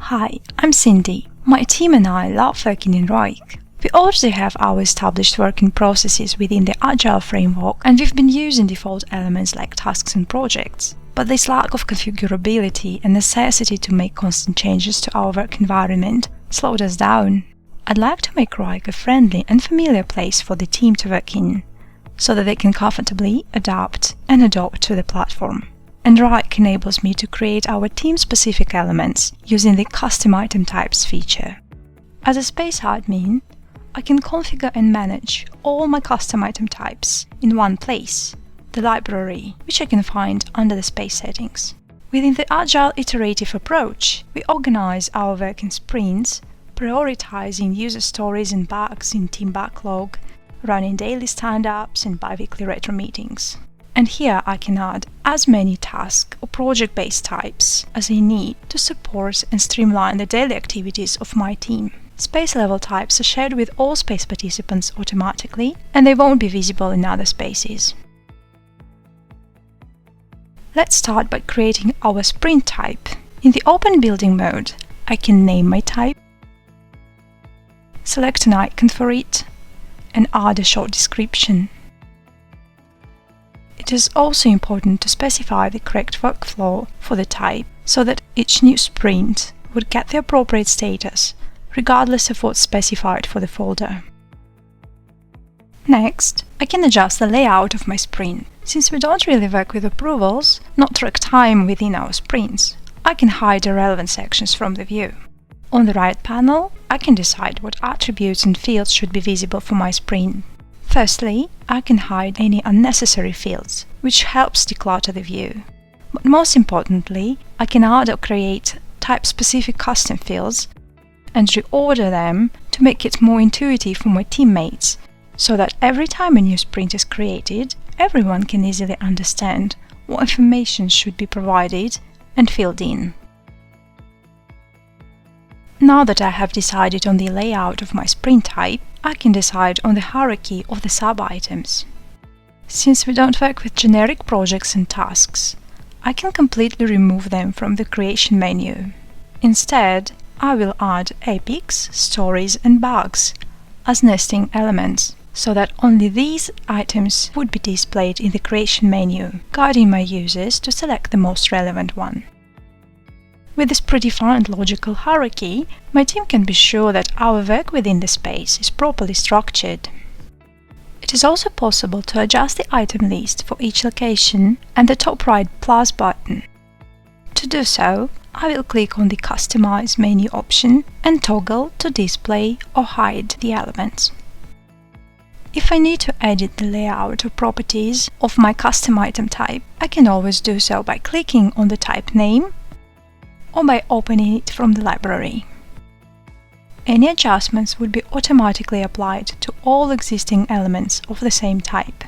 Hi, I'm Cindy. My team and I love working in Wrike. We already have our established working processes within the Agile framework, and we've been using default elements like tasks and projects. But this lack of configurability and necessity to make constant changes to our work environment slowed us down. I'd like to make Wrike a friendly and familiar place for the team to work in, so that they can comfortably adapt and adopt to the platform. And Wrike enables me to create our team-specific elements using the Custom Item Types feature. As a space admin, I can configure and manage all my custom item types in one place, the library, which I can find under the space settings. Within the Agile iterative approach, we organize our work in sprints, prioritizing user stories and bugs in team backlog, running daily stand-ups and bi-weekly retro meetings. And here I can add as many task or project-based types as I need to support and streamline the daily activities of my team. Space level types are shared with all space participants automatically, and they won't be visible in other spaces. Let's start by creating our sprint type. In the Open Building mode, I can name my type, select an icon for it, and add a short description. It is also important to specify the correct workflow for the type so that each new sprint would get the appropriate status, regardless of what's specified for the folder. Next, I can adjust the layout of my sprint. Since we don't really work with approvals, not track time within our sprints, I can hide irrelevant sections from the view. On the right panel, I can decide what attributes and fields should be visible for my sprint. Firstly, I can hide any unnecessary fields, which helps declutter the view. But most importantly, I can add or create type-specific custom fields and reorder them to make it more intuitive for my teammates, so that every time a new sprint is created, everyone can easily understand what information should be provided and filled in. Now that I have decided on the layout of my sprint type, I can decide on the hierarchy of the sub-items. Since we don't work with generic projects and tasks, I can completely remove them from the creation menu. Instead, I will add epics, stories and bugs as nesting elements, so that only these items would be displayed in the creation menu, guiding my users to select the most relevant one. With this predefined logical hierarchy, my team can be sure that our work within the space is properly structured. It is also possible to adjust the item list for each location and the top right plus button. To do so, I will click on the Customize menu option and toggle to display or hide the elements. If I need to edit the layout or properties of my custom item type, I can always do so by clicking on the type name or by opening it from the library. Any adjustments would be automatically applied to all existing elements of the same type.